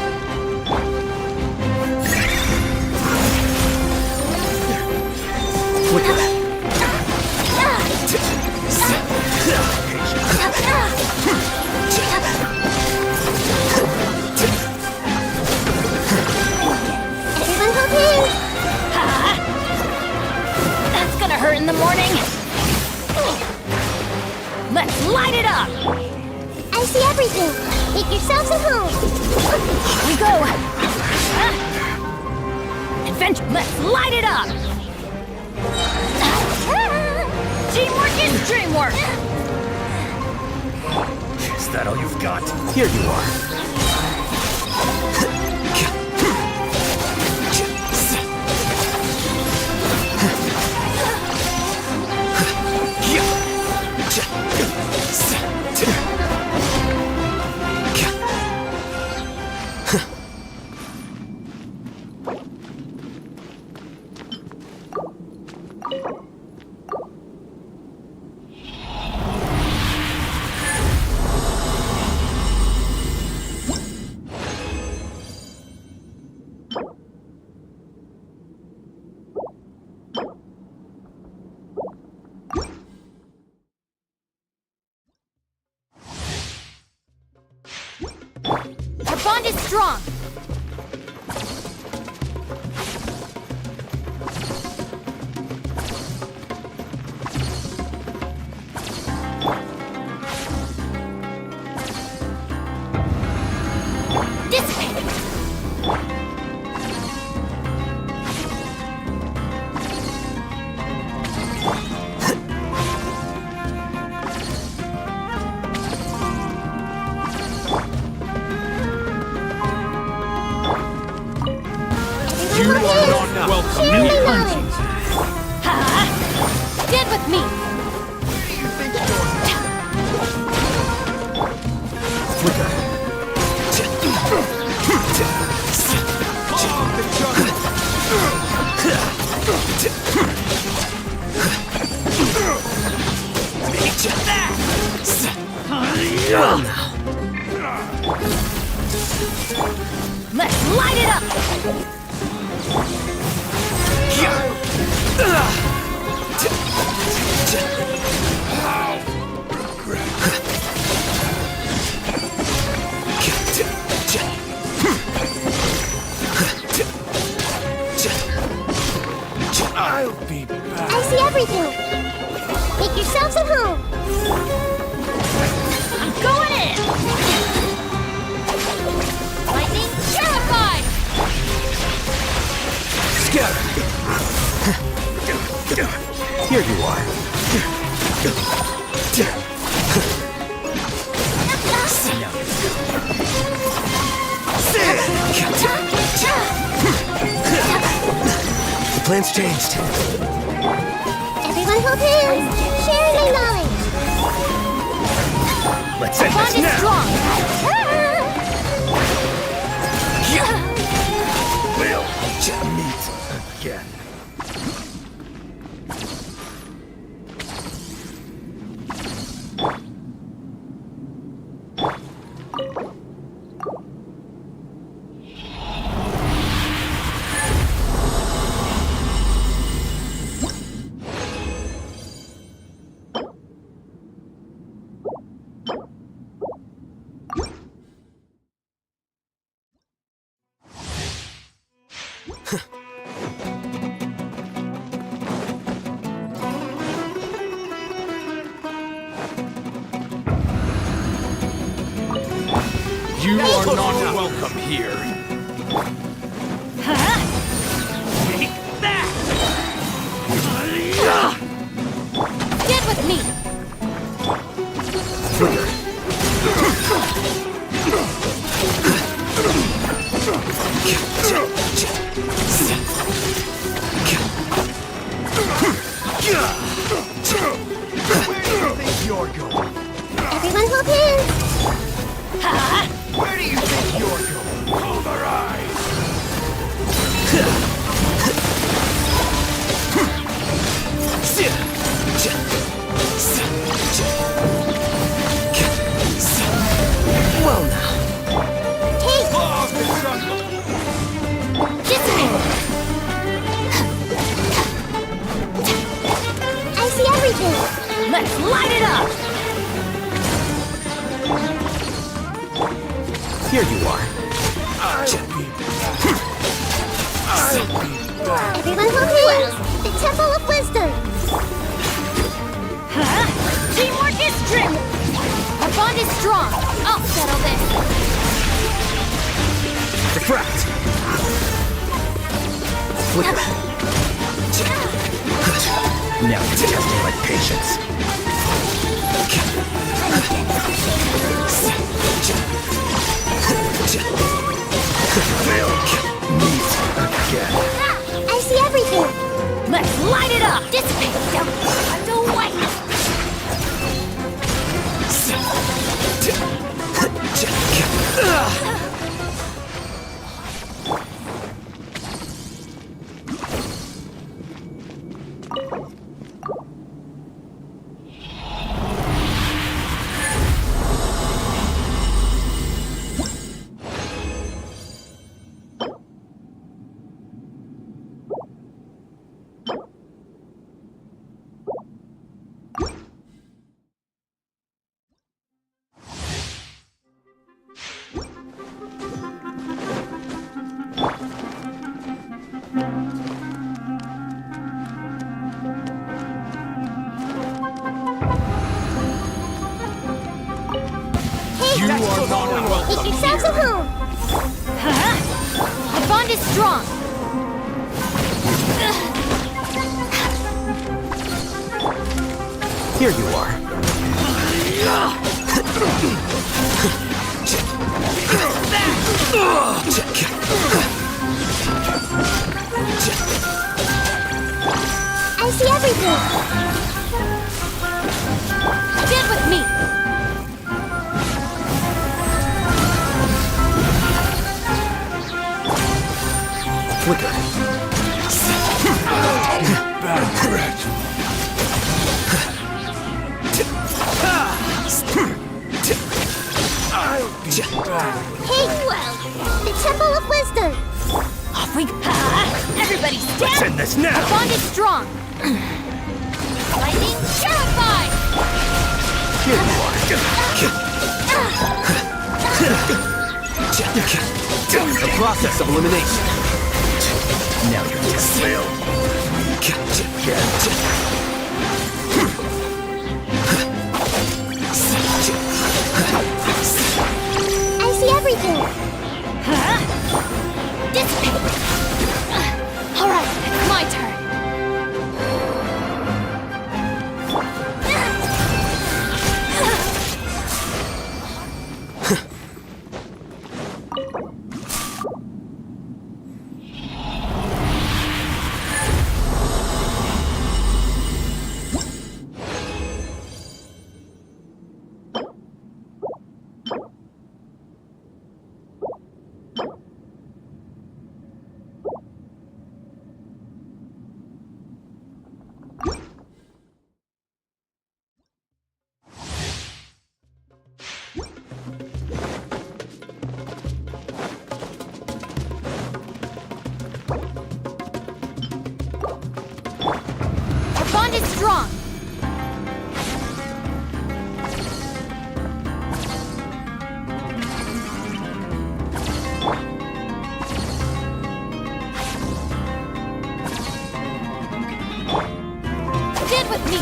Speaker 4: Everyone hold hands.
Speaker 14: That's gonna hurt in the morning. Let's light it up.
Speaker 4: I see everything. Make yourselves at home.
Speaker 14: Here we go. Adventure. Let's light it up. Teamwork is dreamwork.
Speaker 2: Is that all you've got?
Speaker 17: Here you are.
Speaker 14: Our bond is strong. Dissipate.
Speaker 13: You are not welcome. New countries.
Speaker 14: Stand with me.
Speaker 2: Well now.
Speaker 13: I'll be back.
Speaker 4: I see everything. Make yourselves at home.
Speaker 14: I'm going in! Lightning terrified!
Speaker 17: Scatter! Here you are. The plan's changed.
Speaker 4: Everyone hold hands. Share their knowledge.
Speaker 13: Let's end
Speaker 14: Bond
Speaker 13: this
Speaker 14: is
Speaker 13: now.
Speaker 14: strong!
Speaker 13: We'll meet again. You are not welcome here. Take that!
Speaker 14: Get with me!
Speaker 13: Where do you think you're going?
Speaker 4: Everyone hold hands.
Speaker 13: Where do you think you're going? Pulverize!
Speaker 17: Well now.
Speaker 4: Take.
Speaker 13: Fog the jungle!
Speaker 4: I see everything.
Speaker 14: Let's light it up!
Speaker 17: Here you are.
Speaker 4: Everyone hold hands. The Temple of Wisdom.
Speaker 14: Teamwork is true! Our bond is strong! I'll settle this!
Speaker 17: Refract. Flicker. Now it's testing my patience. We'll meet again.
Speaker 4: I see everything.
Speaker 14: Let's light it up! Dissipate! Don't wait!
Speaker 13: You are not welcome
Speaker 4: Make yourselves at home.
Speaker 14: Our bond is strong!
Speaker 17: Here you are.
Speaker 4: I see everything.
Speaker 14: Get with me!
Speaker 17: Flicker.
Speaker 13: bad breath. I'll
Speaker 4: Hey, the Temple of Wisdom.
Speaker 14: Off we go. Everybody stand!
Speaker 13: Let's end this now!
Speaker 14: The bond is strong! Lightning terrified!
Speaker 17: Here you are. A process of elimination. Now you're
Speaker 4: I see everything.
Speaker 14: Dissipate! Alright, it's my turn. Our bond is strong. Stand with me.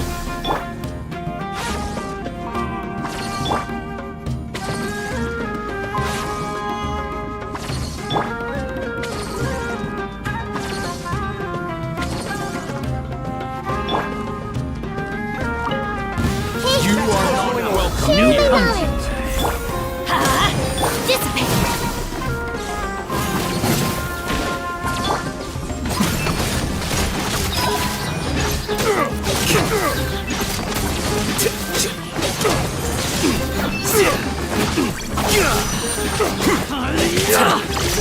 Speaker 17: You are not welcome.
Speaker 4: Share the knowledge.
Speaker 14: Dissipate.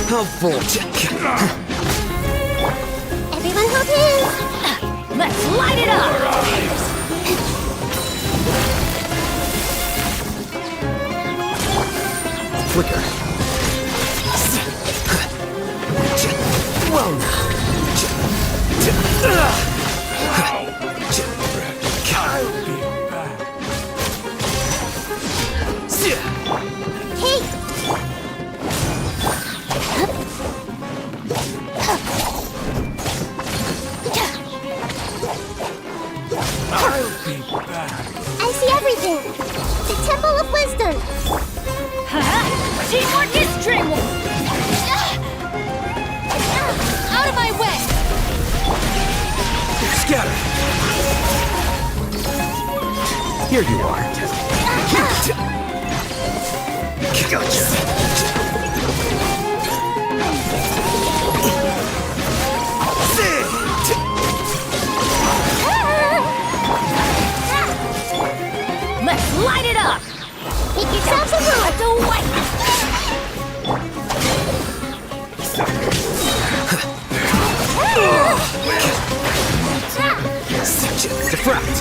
Speaker 17: Helpful.
Speaker 4: Everyone hold hands.
Speaker 14: Let's light it up.
Speaker 17: Flicker. Well now.
Speaker 4: Hey. I see everything. The Temple of Wisdom.
Speaker 14: Teamwork is dreamwork. Out of my way.
Speaker 17: Scatter. Here you are. Gotcha.
Speaker 14: Let's light it up.
Speaker 4: Make yourselves a move.
Speaker 14: Let's away.
Speaker 17: Defract.